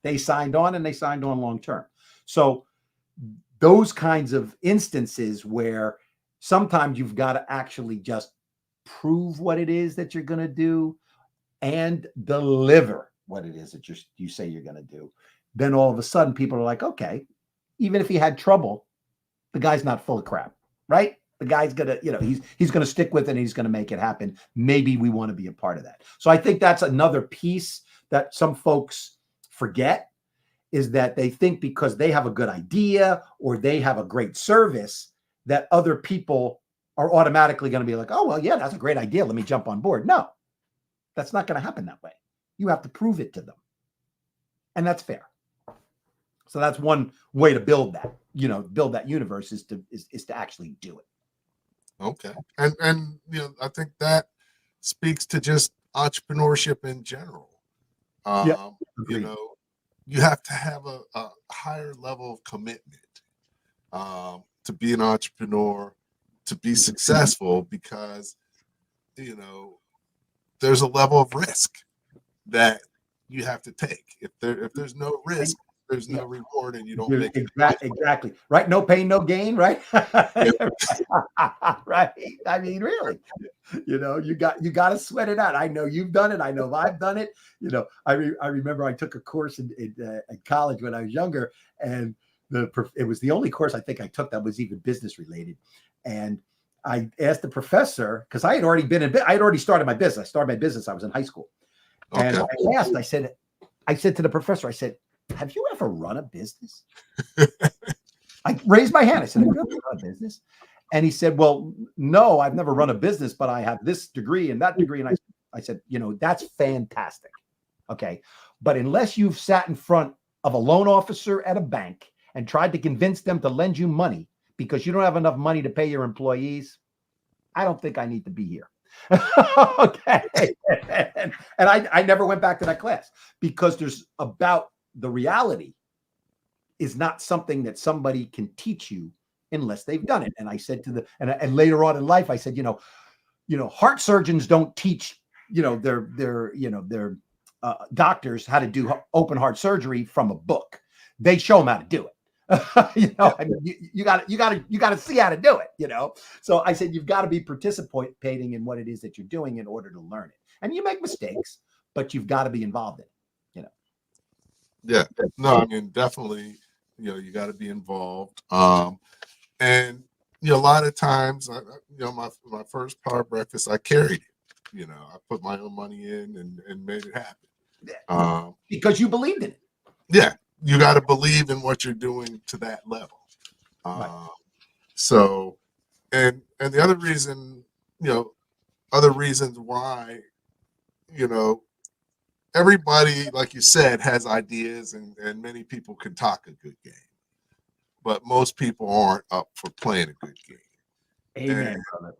S4: They signed on, and they signed on long term. So those kinds of instances where sometimes you've got to actually just prove what it is that you're going to do and deliver what it is that you say you're going to do, then all of a sudden people are like, okay, even if he had trouble, the guy's not full of crap, right? The guy's gonna, he's gonna stick with it and he's gonna make it happen. Maybe we want to be a part of that. So I think that's another piece that some folks forget, is that they think because they have a good idea or they have a great service that other people are automatically going to be like, oh, well, yeah, that's a great idea. Let me jump on board. No, that's not going to happen that way. You have to prove it to them. And that's fair. So that's one way to build that, build that universe is to actually do it.
S3: Okay. And I think that speaks to just entrepreneurship in general. You have to have a higher level of commitment to be an entrepreneur, to be successful, because there's a level of risk that you have to take. If there's no risk, there's no reward, and you don't make it.
S4: Exactly. Right. No pain, no gain. Right. Right. I mean, really, you got to sweat it out. I know you've done it. I know I've done it. I remember I took a course in college when I was younger, and it was the only course I think I took that was even business related. And I asked the professor, because I had already started my business. I started my business. I was in high school.
S3: Okay.
S4: And I said to the professor, I said, have you ever run a business? I raised my hand. I said, have you ever run a business? And he said, well, no, I've never run a business, but I have this degree and that degree. And I said, that's fantastic. Okay. But unless you've sat in front of a loan officer at a bank and tried to convince them to lend you money because you don't have enough money to pay your employees, I don't think I need to be here. Okay. And I never went back to that class, because there's about the reality is not something that somebody can teach you unless they've done it. And I said and later on in life, I said, heart surgeons don't teach, their doctors how to do open heart surgery from a book. They show them how to do it. I mean, you got to see how to do it, So I said, you've got to be participating in what it is that you're doing in order to learn it. And you make mistakes, but you've got to be involved in it,
S3: Yeah, no, I mean, definitely, you got to be involved. And, a lot of times, my first power breakfast, I carried it, I put my own money in and made it happen.
S4: Because you believed in it.
S3: Yeah. You got to believe in what you're doing to that level.
S4: Right.
S3: So, and the other reason, other reasons why, everybody, like you said, has ideas, and many people can talk a good game, but most people aren't up for playing a good game.
S4: Amen, brother.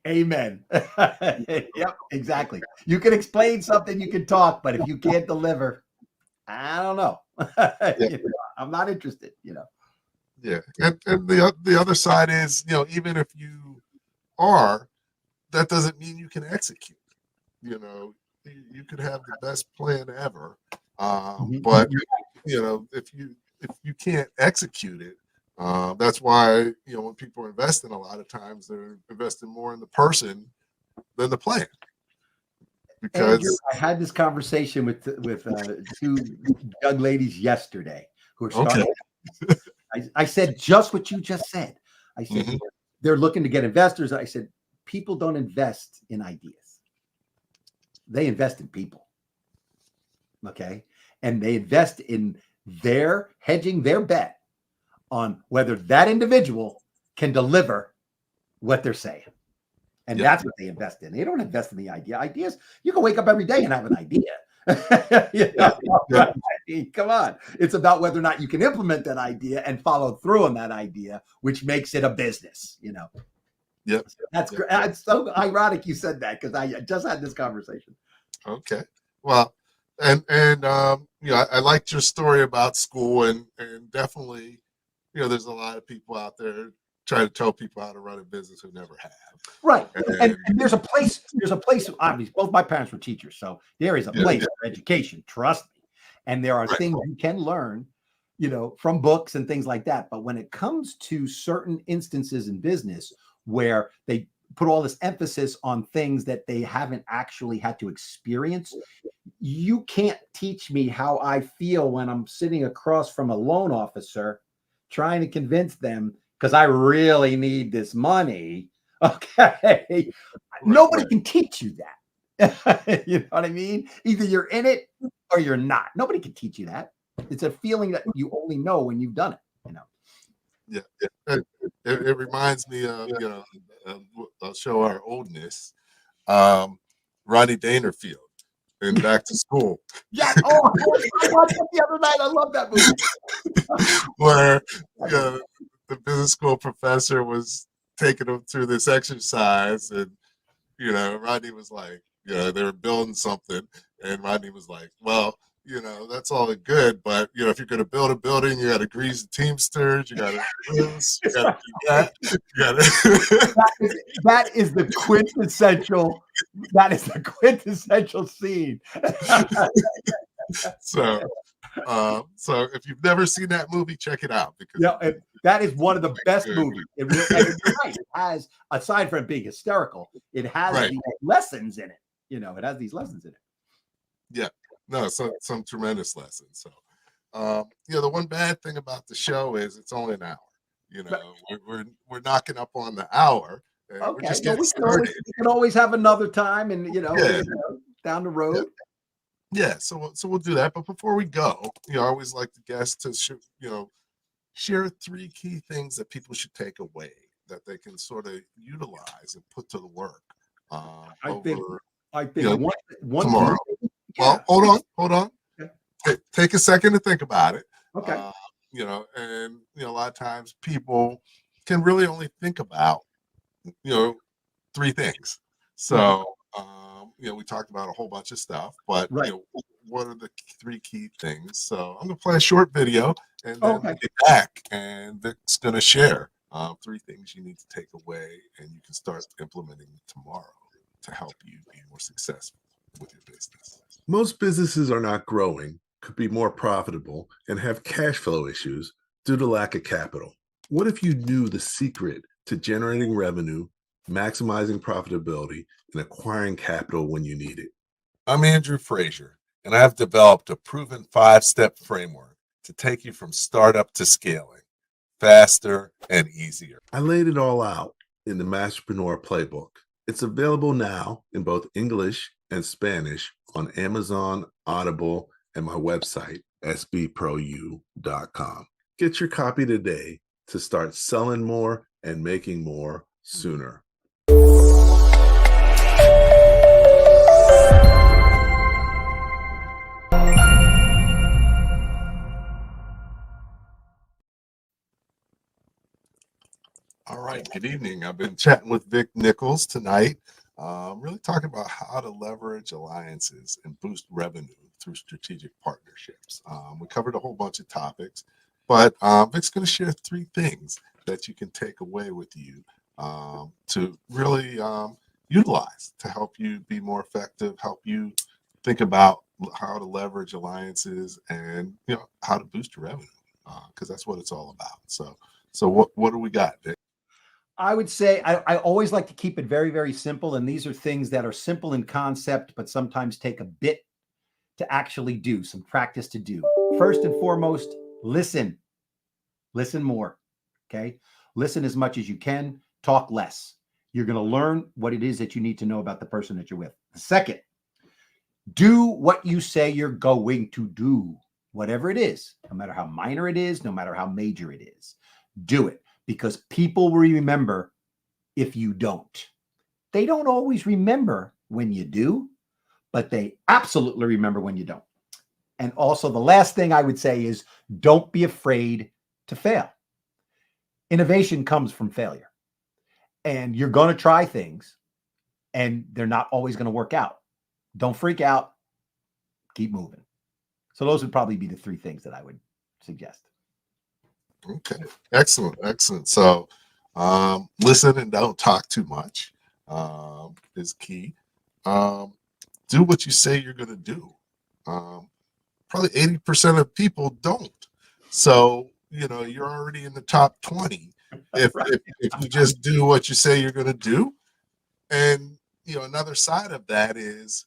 S4: Amen. Yep, exactly. You can explain something, you can talk, but if you can't deliver, I don't know. I'm not interested,
S3: Yeah. And the other side is, even if you are, that doesn't mean you can execute. You could have the best plan ever. But if you can't execute it, that's why, when people are investing, a lot of times they're investing more in the person than the plan. Because
S4: Andrew, I had this conversation with two young ladies yesterday who are starting.
S3: Okay.
S4: I said just what you just said. I said they're looking to get investors. I said people don't invest in ideas; they invest in people. Okay, and they invest in their hedging their bet on whether that individual can deliver what they're saying. And that's what they invest in. They don't invest in the idea. Ideas, you can wake up every day and have an idea. Come on. It's about whether or not you can implement that idea and follow through on that idea, which makes it a business,
S3: Yep.
S4: That's great. It's so ironic you said that, because I just had this conversation.
S3: Okay. Well, and I liked your story about school, and definitely, there's a lot of people out there trying to tell people how to run a business who never have.
S4: Right. And there's a place, obviously, both my parents were teachers. So there is a place for education, trust me. And there are things you can learn, from books and things like that. But when it comes to certain instances in business where they put all this emphasis on things that they haven't actually had to experience, you can't teach me how I feel when I'm sitting across from a loan officer trying to convince them because I really need this money. Okay. Nobody can teach you that. You know what I mean? Either you're in it or you're not. Nobody can teach you that. It's a feeling that you only know when you've done it, you know.
S3: Yeah, it reminds me of, I'll show our oldness. Rodney Dangerfield in Back to School.
S4: Yeah. Oh, I watched it the other night. I love that movie.
S3: Where the business school professor was taking him through this exercise, and Rodney was like, they were building something, and Rodney was like, well, that's all good, but if you're going to build a building, you got to grease the teamsters, you got to do this, you got to do that, you got to.
S4: That is the quintessential. That is the quintessential scene.
S3: So if you've never seen that movie, check it out, because
S4: that is one of the best movies. It really, and you're right. It has, aside from being hysterical, it has these lessons in it. It has these lessons in it.
S3: Yeah. No, some tremendous lessons. So, the one bad thing about the show is it's only an hour. We're knocking up on the hour. And
S4: okay,
S3: we're just getting started.
S4: We can always have another time, and down the road.
S3: Yeah. So we'll do that. But before we go, I always like the guests to share 3 key things that people should take away that they can sort of utilize and put to the work.
S4: I think one
S3: tomorrow. Well, hold on. Okay. Take a second to think about it.
S4: Okay.
S3: And a lot of times people can really only think about 3 things. So we talked about a whole bunch of stuff, but what are the 3 key things? So I'm gonna play a short video, and then we'll get back, and Vic's gonna share 3 things you need to take away, and you can start implementing tomorrow to help you be more successful with your business. Most businesses are not growing, could be more profitable, and have cash flow issues due to lack of capital. What if you knew the secret to generating revenue, maximizing profitability, and acquiring capital when you need it? I'm Andrew Frazier, and I've developed a proven 5-step framework to take you from startup to scaling faster and easier. I laid it all out in the Masterpreneur Playbook. It's available now in both English and Spanish on Amazon, Audible, and my website, sbprou.com. Get your copy today to start selling more and making more sooner. All right, good evening. I've been chatting with Vic Nichols tonight, really talking about how to leverage alliances and boost revenue through strategic partnerships. We covered a whole bunch of topics, but Vic's going to share 3 things that you can take away with you to really utilize to help you be more effective, help you think about how to leverage alliances and how to boost your revenue, because that's what it's all about. So what do we got, Vic?
S4: I would say I always like to keep it very, very simple. And these are things that are simple in concept, but sometimes take a bit to actually do, some practice to do. First and foremost, listen. Listen more. Okay. Listen as much as you can. Talk less. You're going to learn what it is that you need to know about the person that you're with. The second, do what you say you're going to do, whatever it is, no matter how minor it is, no matter how major it is. Do it. Because people will remember if you don't. They don't always remember when you do, but they absolutely remember when you don't. And also the last thing I would say is don't be afraid to fail. Innovation comes from failure. And you're going to try things and they're not always going to work out. Don't freak out. Keep moving. So those would probably be the 3 things that I would suggest.
S3: Okay, excellent. So listen and don't talk too much is key. Do what you say you're going to do. Probably 80% of people don't. So, you're already in the top 20 if you just do what you say you're going to do. And, another side of that is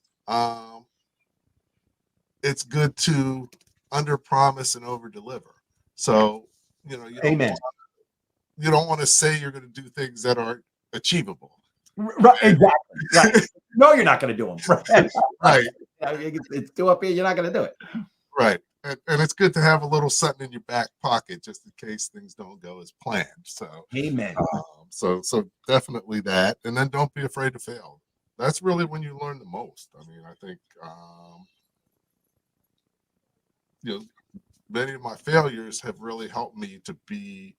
S3: it's good to under promise and over deliver. So,
S4: Amen.
S3: you don't want to say you're going to do things that aren't achievable.
S4: Right, exactly. Right. No, you're not going to do them. Right.
S3: Right.
S4: It's too up here. You're not going to do it.
S3: Right. And it's good to have a little something in your back pocket just in case things don't go as planned. So,
S4: amen.
S3: So definitely that. And then don't be afraid to fail. That's really when you learn the most. I mean, I think, many of my failures have really helped me to be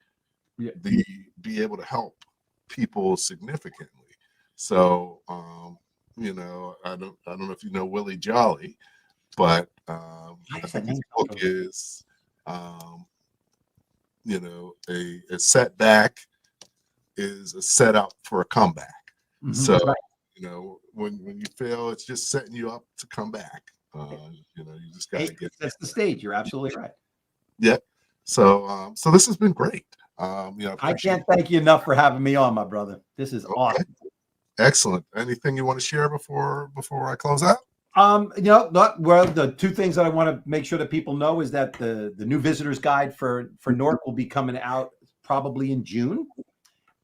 S3: able to help people significantly. So, I don't know if you know Willie Jolly, but I think his book is, a setback is a setup for a comeback. Mm-hmm. So, when you fail, it's just setting you up to come back. You just got to get.
S4: That's the stage. You're absolutely right.
S3: Yeah. So this has been great.
S4: I can't thank you enough for having me on, my brother. This is awesome.
S3: Excellent. Anything you want to share before I close out?
S4: The two things that I want to make sure that people know is that the new visitors guide for Newark will be coming out probably in June,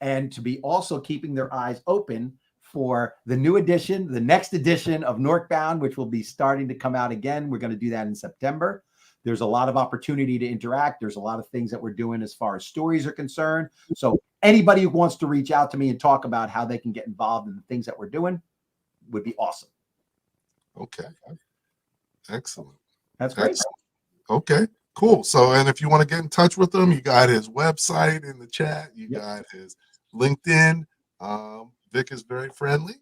S4: and to be also keeping their eyes open for the new edition, the next edition of NewarkBound, which will be starting to come out again. We're going to do that in September. There's a lot of opportunity to interact. There's a lot of things that we're doing as far as stories are concerned. So anybody who wants to reach out to me and talk about how they can get involved in the things that we're doing would be awesome.
S3: Okay. Excellent.
S4: That's great.
S3: Excellent. Okay, cool. So, and if you want to get in touch with him, you got his website in the chat. You got his LinkedIn. Vic is very friendly.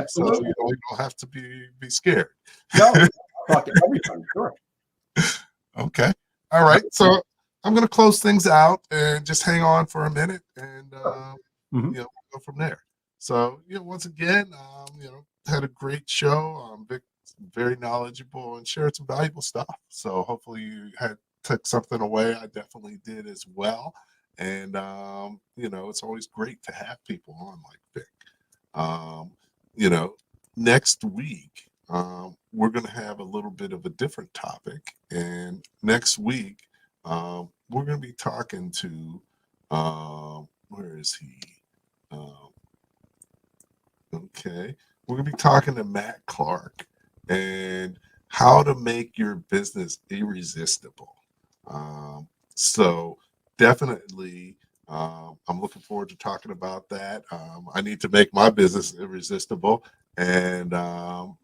S3: So you don't have to be scared.
S4: No, talking everything, sure.
S3: Okay. All right. So I'm going to close things out and just hang on for a minute and, we'll go from there. So, once again, had a great show. Vic's very knowledgeable and shared some valuable stuff. So hopefully you took something away. I definitely did as well. And, it's always great to have people on like Vic. Next week, we're going to have a little bit of a different topic. And next week, we're going to be talking to, where is he? Okay. We're going to be talking to Matt Clark and how to make your business irresistible. So definitely, I'm looking forward to talking about that. I need to make my business irresistible. And,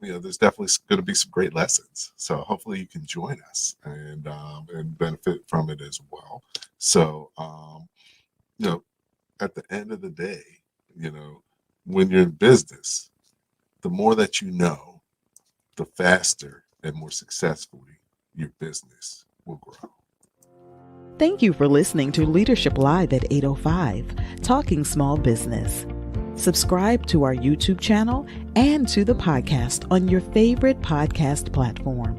S3: there's definitely going to be some great lessons. So hopefully you can join us and benefit from it as well. So, at the end of the day, when you're in business, the more that you know, the faster and more successfully your business will grow.
S2: Thank you for listening to Leadership Live at 8:05, Talking Small Business. Subscribe to our YouTube channel and to the podcast on your favorite podcast platform.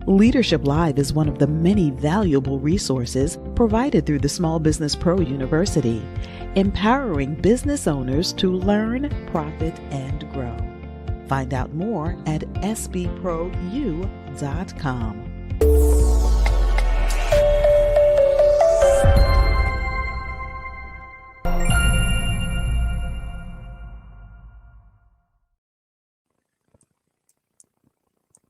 S2: Leadership Live is one of the many valuable resources provided through the Small Business Pro University, empowering business owners to learn, profit, and grow. Find out more at sbpro.u.com.